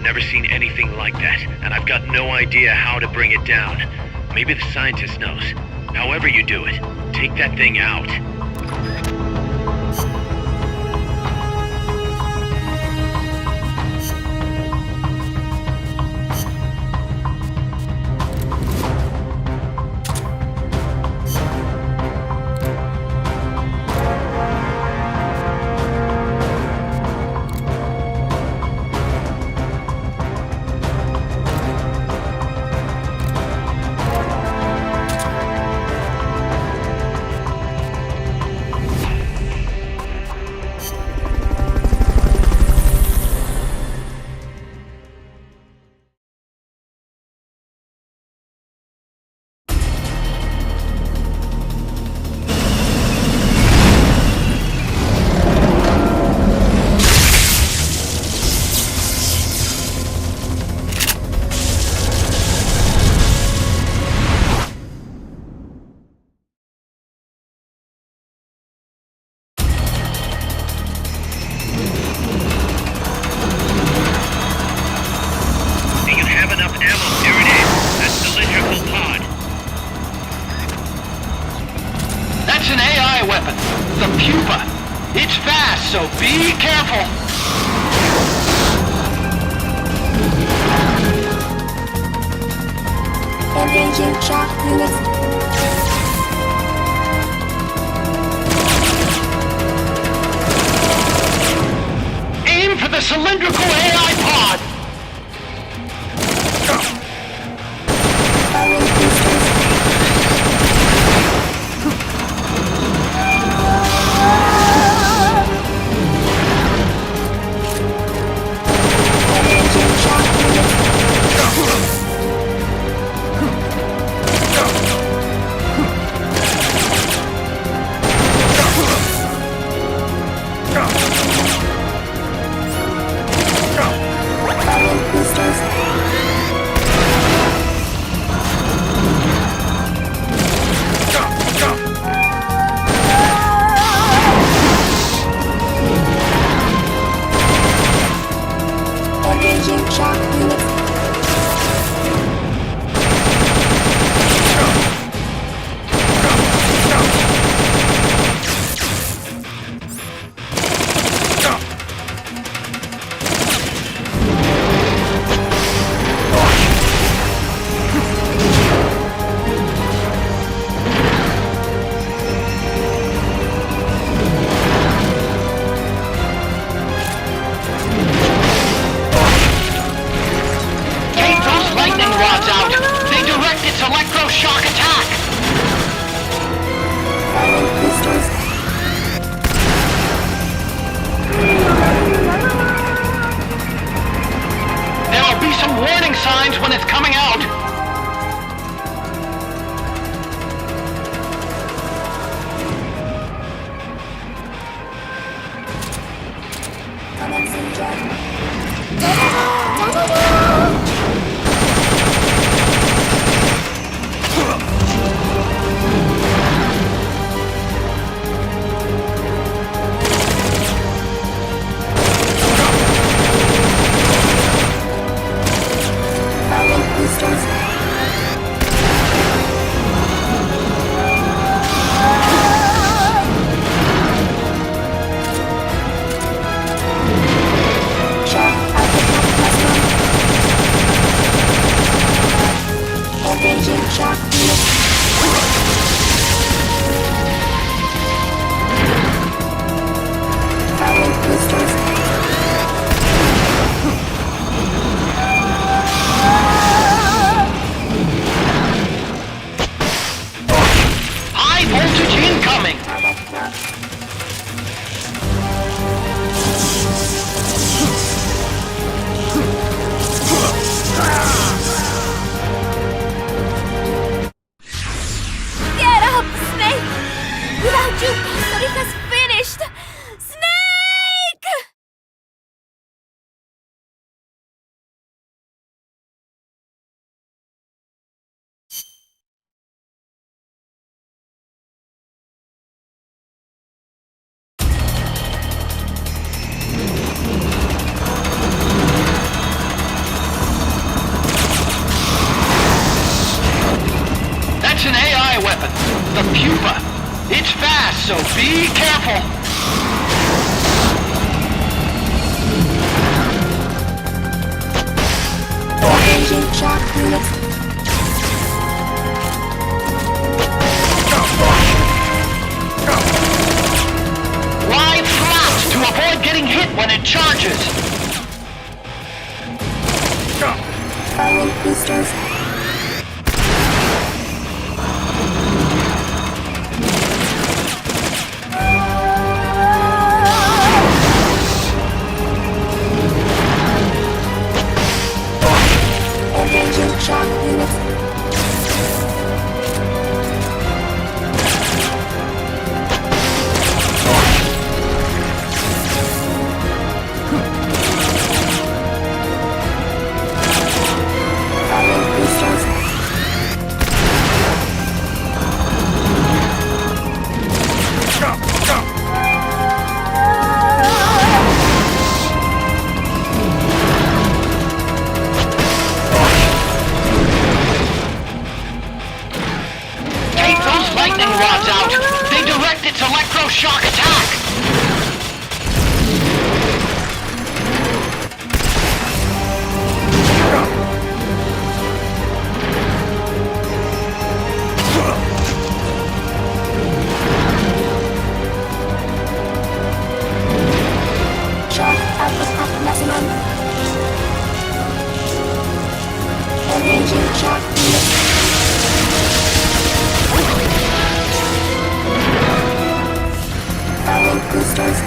never seen anything like that, and I've got no idea how to bring it down. Maybe the scientist knows. However you do it, take that thing out. It's fast, so be careful! Engaging shock units. Aim for the cylindrical AI pod! Firing boosters. Engaging shock units. Firing boosters. Engaging shock units. Take those lightning rods out! They direct its electroshock attack! Firing boosters. There will be some warning signs when it's coming out! Commencing jet. Firing boosters. the pupa. It's fast, so be careful. Engaging shock units. Lie flat to avoid getting hit when it charges. Firing boosters. Engaging shock units. Firing boosters. Take those lightning rods out. They direct its electroshock attack. Shock output at maximum. Engaging shock units. Firing boosters.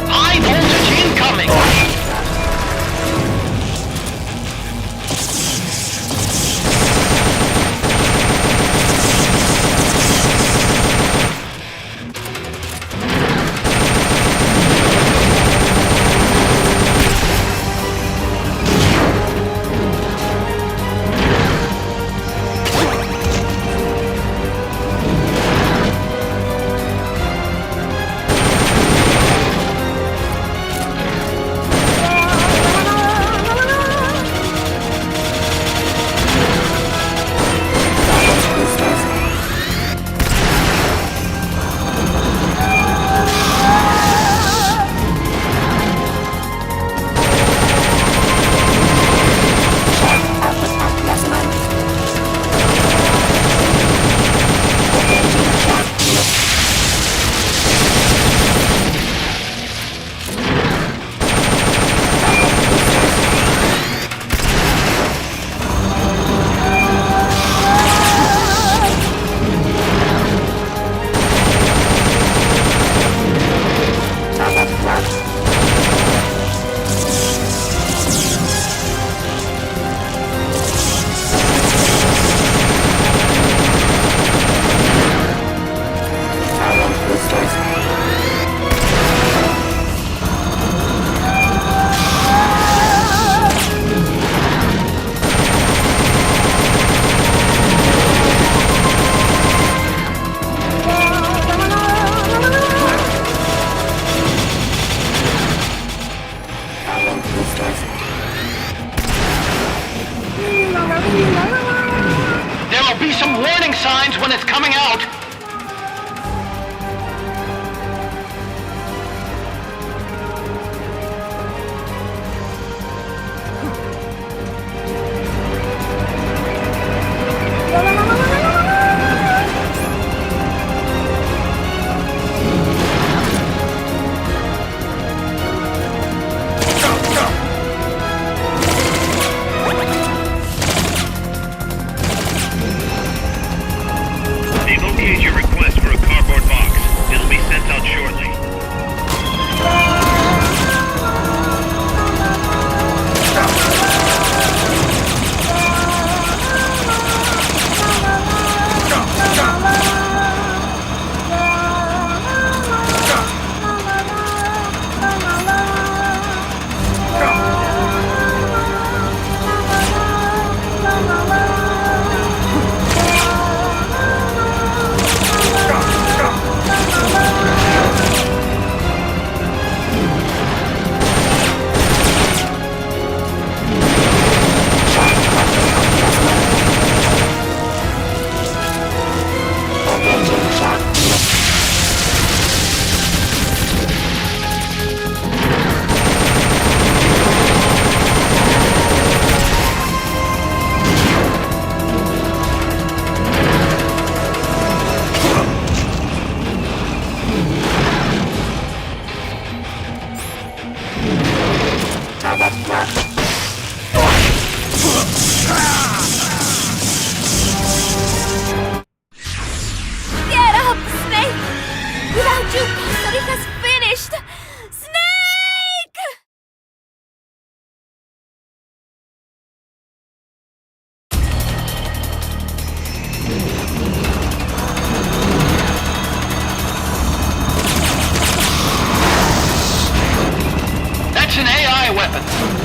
High voltage incoming. Firing boosters. Shock output at maximum. Engaging shock units. Firing boosters. Top of block. Firing boosters. Firing boosters. There'll be some warning signs when it's coming out. They've okayed your request for a cardboard box. It'll be sent out shortly.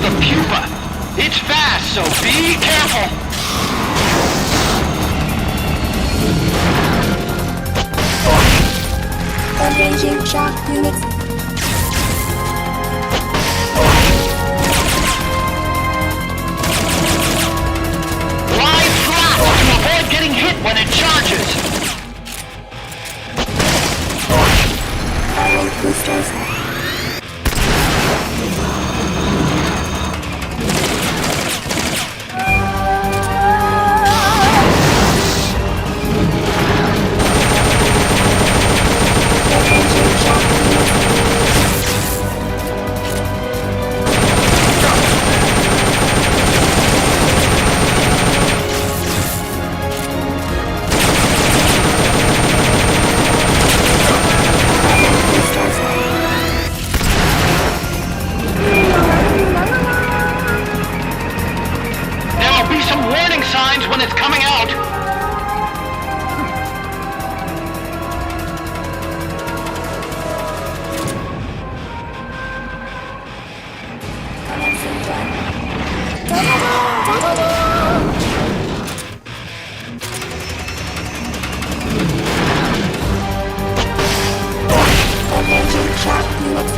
the pupa. It's fast, so be careful. Engaging shock units. Lie flat to avoid getting hit when it charges. Firing boosters. Engaging shock units. Firing boosters. There'll be some warning signs when it's coming out. Commencing run. Engaging shock units.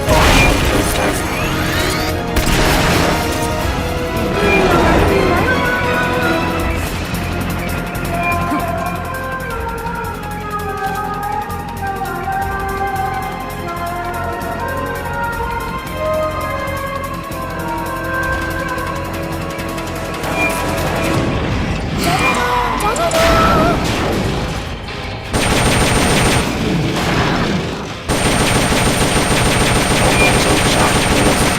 Firing boosters. Engaging shock units.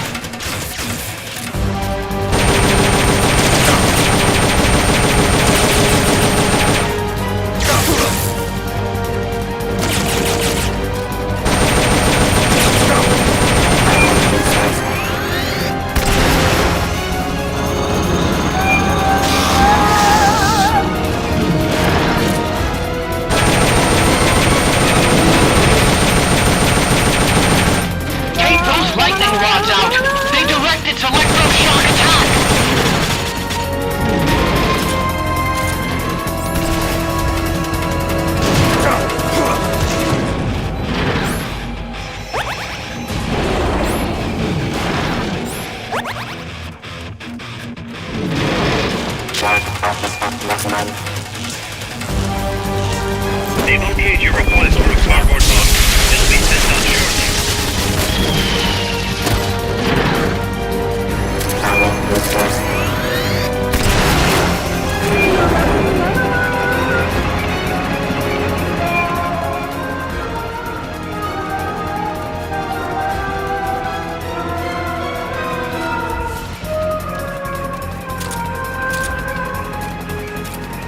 Firing boosters. Take those lightning rods out. They direct its electroshock attack. Charge process at maximum. They've okayed your request for a cardboard box. It'll be sent out shortly. Firing boosters.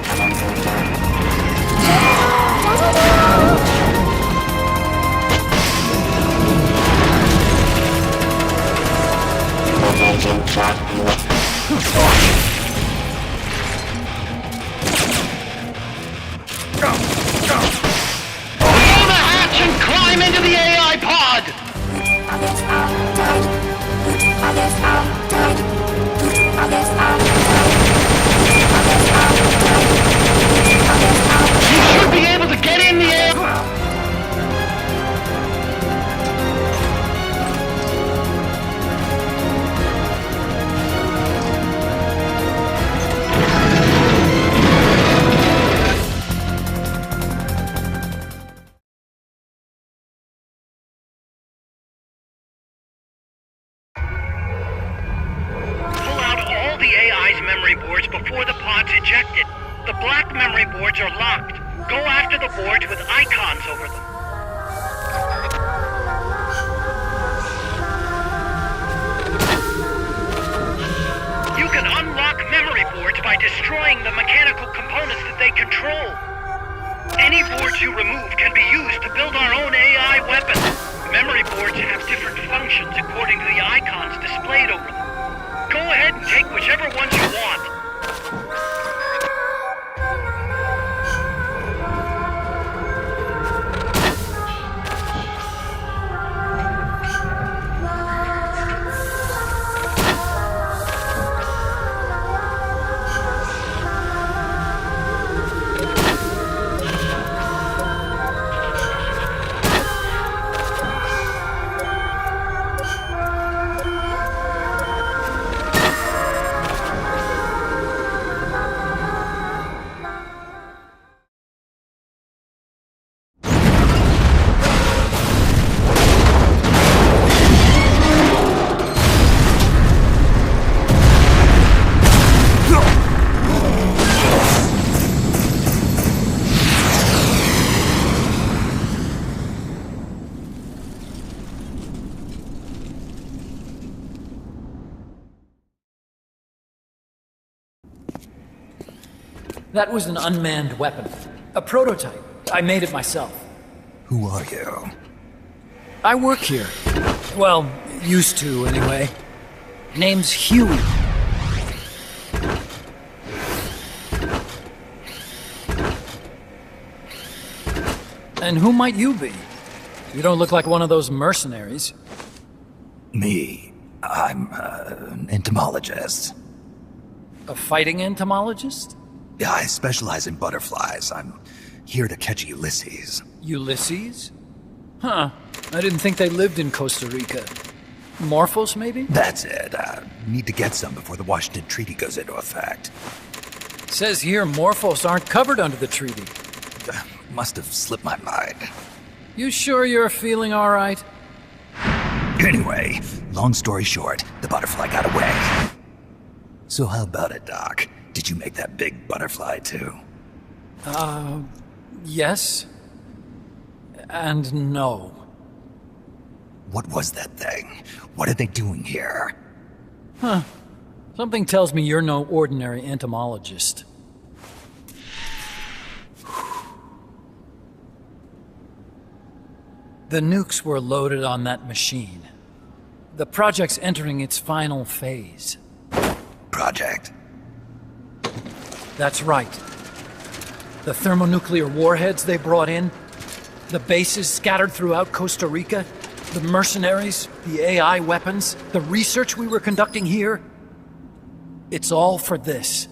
Commencing run. Engaging shock units. Blow the hatch and climb into the AI pod. Others are dead. Others are dead. Others are dead. Others are dead. Others are You should be able to get in the air. Pull out all the AI's memory boards before the pod's ejected. The black memory boards are locked. Go after the boards with icons over them. You can unlock memory boards by destroying the mechanical components that they control. Any boards you remove can be used to build our own AI weapon. Memory boards have different functions according to the icons displayed over them. Go ahead and Take whichever ones you want. That was an unmanned weapon. A prototype. I made it myself. Who are you? I work here. Well, used to, anyway. Name's Huey. And who might you be? You don't look like one of those mercenaries. Me. I'm an entomologist. A fighting entomologist? Yeah, I specialize in butterflies. I'm here to catch Ulysses. Ulysses? Huh. I didn't think they lived in Costa Rica. Morphos, maybe? That's it. Need to get some before the Washington Treaty goes into effect. Says here Morphos aren't covered under the treaty. Must have slipped my mind. You sure you're feeling all right? Anyway, long story short, the butterfly got away. So how about it, Doc? Did you make that big butterfly too? Yes. And no. What was that thing? What are they doing here? Something tells me you're no ordinary entomologist. The nukes were loaded on that machine. The project's entering its final phase. Project? That's right. The thermonuclear warheads they brought in, the bases scattered throughout Costa Rica, the mercenaries, the AI weapons, the research we were conducting here. It's all for this.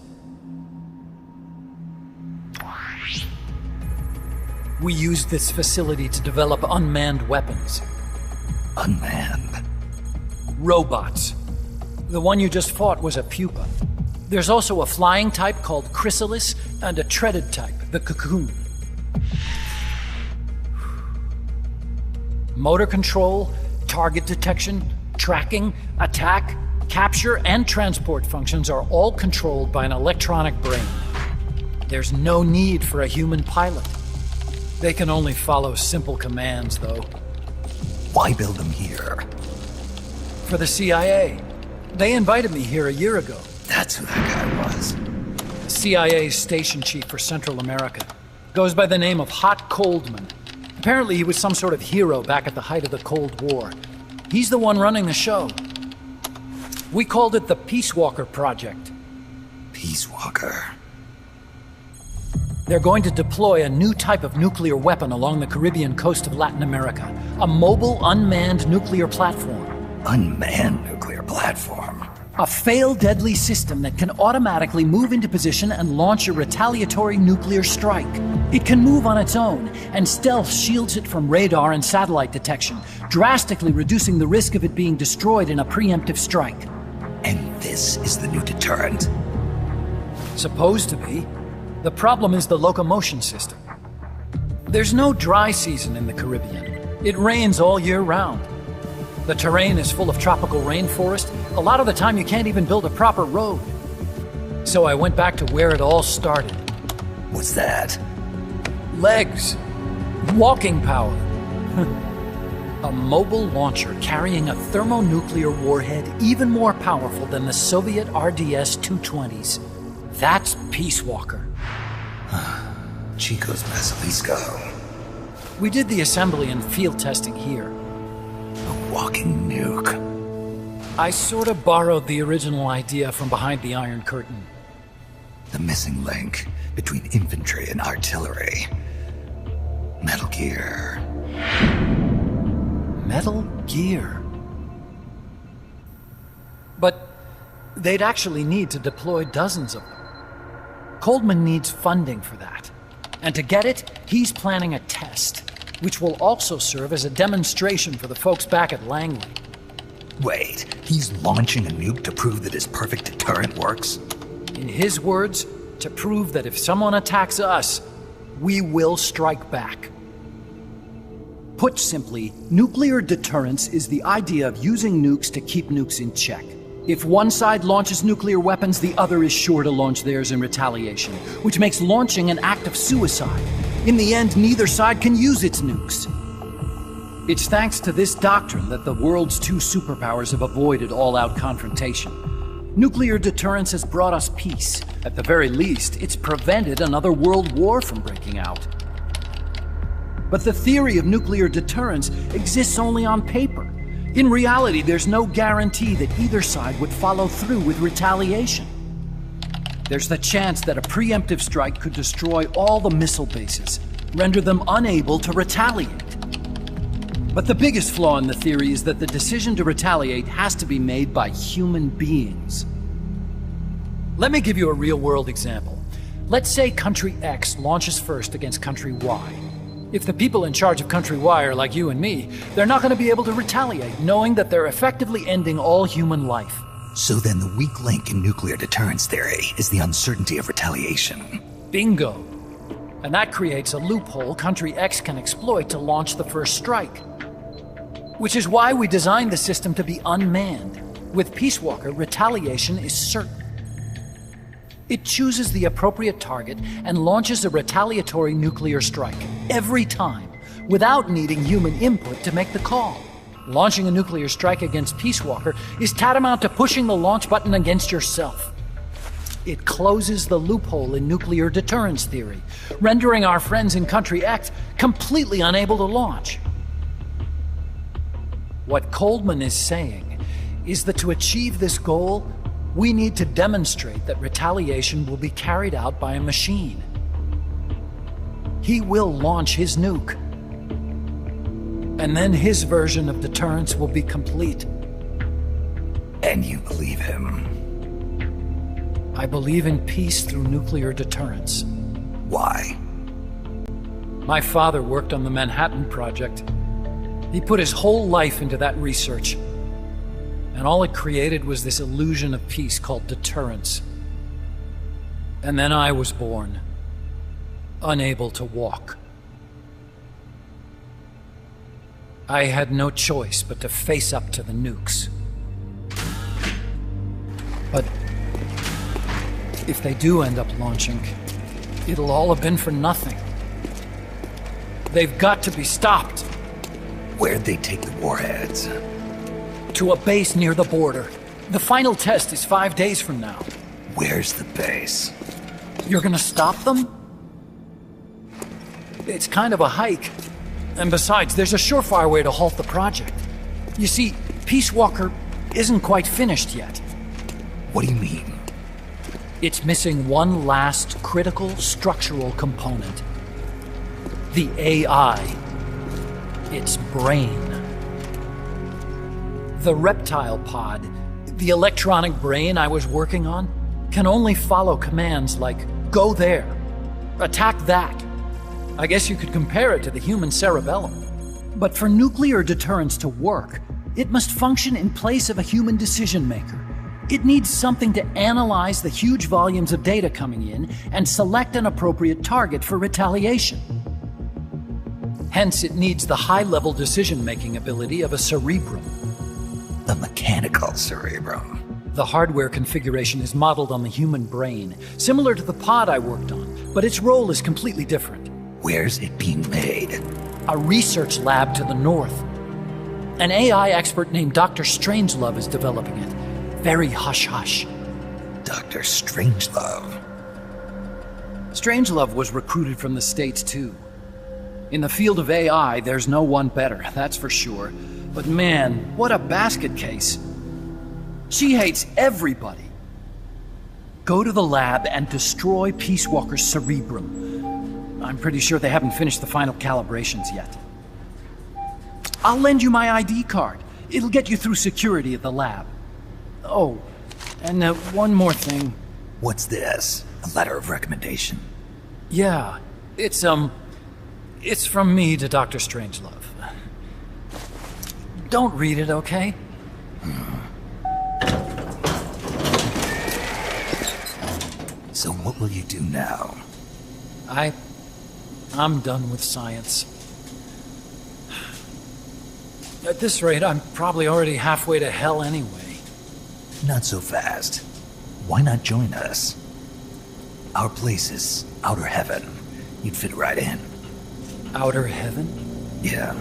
We used this facility to develop unmanned weapons. Unmanned? Robots. The one you just fought was a pupa. There's also a flying type called Chrysalis and a treaded type, the Cocoon. Motor control, target detection, tracking, attack, capture, and transport functions are all controlled by an electronic brain. There's no need for a human pilot. They can only follow simple commands, though. Why build them here? For the CIA. They invited me here a year ago. That's who that guy was. CIA's station chief for Central America. Goes by the name of Hot Coldman. Apparently he was some sort of hero back at the height of the Cold War. He's the one running the show. We called it the Peace Walker Project. Peace Walker. They're going to deploy a new type of nuclear weapon along the Caribbean coast of Latin America. A mobile, unmanned nuclear platform. Unmanned nuclear platform. A fail-deadly system that can automatically move into position and launch a retaliatory nuclear strike. It can move on its own, and stealth shields it from radar and satellite detection, drastically reducing the risk of it being destroyed in a preemptive strike. And this is the new deterrent? Supposed to be. The problem is the locomotion system. There's no dry season in the Caribbean. It rains all year round. The terrain is full of tropical rainforest. A lot of the time you can't even build a proper road. So I went back to where it all started. What's that? Legs. Walking power. A mobile launcher carrying a thermonuclear warhead even more powerful than the Soviet RDS-220s. That's Peace Walker. Chico's Basilisco. We did the assembly and field testing here. A walking nuke. I sort of borrowed the original idea from behind the Iron Curtain. The missing link between infantry and artillery. Metal Gear. Metal Gear. But they'd actually need to deploy dozens of them. Coldman needs funding for that. And to get it, he's planning a test, which will also serve as a demonstration for the folks back at Langley. Wait, he's launching a nuke to prove that his perfect deterrent works? In his words, to prove that if someone attacks us, we will strike back. Put simply, nuclear deterrence is the idea of using nukes to keep nukes in check. If one side launches nuclear weapons, the other is sure to launch theirs in retaliation, which makes launching an act of suicide. In the end, neither side can use its nukes. It's thanks to this doctrine that the world's two superpowers have avoided all-out confrontation. Nuclear deterrence has brought us peace. At the very least, it's prevented another world war from breaking out. But the theory of nuclear deterrence exists only on paper. In reality, there's no guarantee that either side would follow through with retaliation. There's the chance that a preemptive strike could destroy all the missile bases, render them unable to retaliate. But the biggest flaw in the theory is that the decision to retaliate has to be made by human beings. Let me give you a real-world example. Let's say Country X launches first against Country Y. If the people in charge of Country Y are like you and me, they're not going to be able to retaliate, knowing that they're effectively ending all human life. So then the weak link in nuclear deterrence theory is the uncertainty of retaliation. Bingo. And that creates a loophole Country X can exploit to launch the first strike. Which is why we designed the system to be unmanned. With Peace Walker, retaliation is certain. It chooses the appropriate target and launches a retaliatory nuclear strike every time, without needing human input to make the call. Launching a nuclear strike against Peace Walker is tantamount to pushing the launch button against yourself. It closes the loophole in nuclear deterrence theory, rendering our friends in Country X completely unable to launch. What Coldman is saying is that to achieve this goal, we need to demonstrate that retaliation will be carried out by a machine. He will launch his nuke. And then his version of deterrence will be complete. And you believe him? I believe in peace through nuclear deterrence. Why? My father worked on the Manhattan Project. He put his whole life into that research. And all it created was this illusion of peace called deterrence. And then I was born, unable to walk. I had no choice but to face up to the nukes. But if they do end up launching, it'll all have been for nothing. They've got to be stopped. Where'd they take the warheads? To a base near the border. The final test is 5 days from now. Where's the base? You're gonna stop them? It's kind of a hike. And besides, there's a surefire way to halt the project. You see, Peace Walker isn't quite finished yet. What do you mean? It's missing one last critical structural component. The AI. Its brain. The reptile pod, the electronic brain I was working on, can only follow commands like, go there, attack that. I guess you could compare it to the human cerebellum. But for nuclear deterrence to work, it must function in place of a human decision maker. It needs something to analyze the huge volumes of data coming in and select an appropriate target for retaliation. Hence, it needs the high-level decision-making ability of a cerebrum. A mechanical cerebrum. The hardware configuration is modeled on the human brain, similar to the pod I worked on, but its role is completely different. Where's it being made? A research lab to the north. An AI expert named Dr. Strangelove is developing it. Very hush-hush. Dr. Strangelove. Strangelove was recruited from the States, too. In the field of AI, there's no one better, that's for sure. But man, what a basket case. She hates everybody. Go to the lab and destroy Peace Walker's cerebrum. I'm pretty sure they haven't finished the final calibrations yet. I'll lend you my ID card. It'll get you through security at the lab. Oh, and one more thing. What's this? A letter of recommendation? Yeah, it's from me to Dr. Strangelove. Don't read it, okay? So what will you do now? I'm done with science. At this rate, I'm probably already halfway to hell anyway. Not so fast. Why not join us? Our place is outer heaven. You'd fit right in. Outer heaven? Yeah.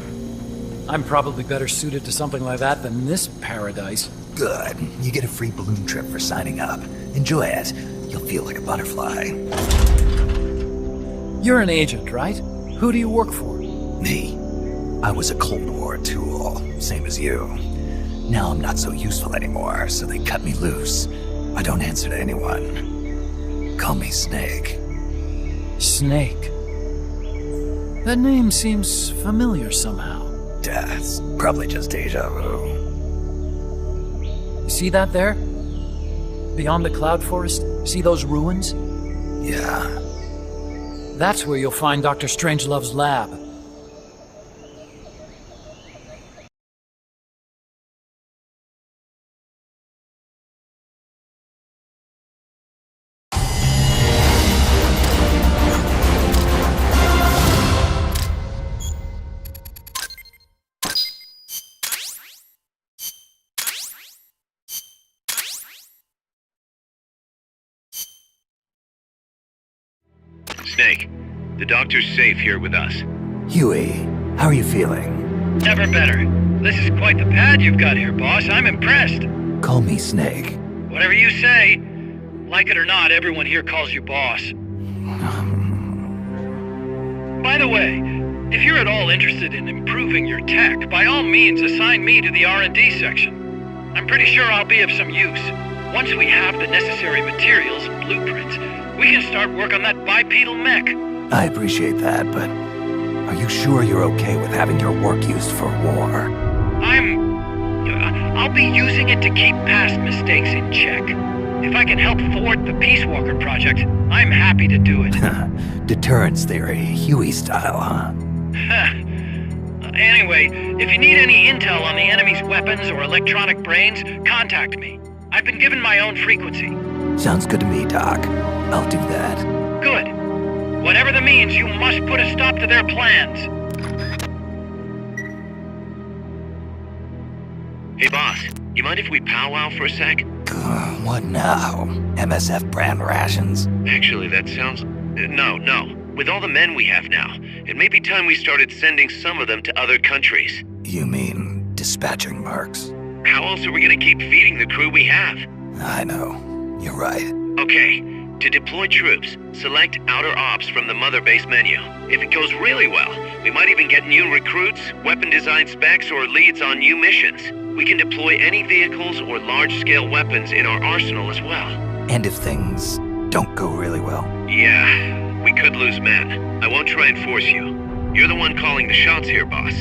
I'm probably better suited to something like that than this paradise. Good. You get a free balloon trip for signing up. Enjoy it. You'll feel like a butterfly. You're an agent, right? Who do you work for? Me. I was a Cold War tool, same as you. Now I'm not so useful anymore, so they cut me loose. I don't answer to anyone. Call me Snake. Snake. That name seems familiar somehow. That's probably just deja vu. You see that there? Beyond the cloud forest? See those ruins? Yeah. That's where you'll find Dr. Strangelove's lab. Snake, the doctor's safe here with us. Huey, how are you feeling? Never better. This is quite the pad you've got here, boss. I'm impressed. Call me Snake. Whatever you say. Like it or not, everyone here calls you boss. By the way, if you're at all interested in improving your tech, by all means assign me to the R&D section. I'm pretty sure I'll be of some use. Once we have the necessary materials and blueprints, we can start work on that bipedal mech. I appreciate that, but are you sure you're okay with having your work used for war? I'll be using it to keep past mistakes in check. If I can help thwart the Peace Walker project, I'm happy to do it. Deterrence theory, Huey style, huh? Anyway, if you need any intel on the enemy's weapons or electronic brains, contact me. I've been given my own frequency. Sounds good to me, Doc. I'll do that. Good. Whatever the means, you must put a stop to their plans. Hey, boss, you mind if we powwow for a sec? What now? MSF brand rations? Actually, that sounds... No. With all the men we have now, it may be time we started sending some of them to other countries. You mean dispatching mercs? How else are we gonna keep feeding the crew we have? I know. You're right. Okay, to deploy troops, select Outer Ops from the Mother Base menu. If it goes really well, we might even get new recruits, weapon design specs, or leads on new missions. We can deploy any vehicles or large-scale weapons in our arsenal as well. And if things don't go really well? Yeah, we could lose men. I won't try and force you. You're the one calling the shots here, boss.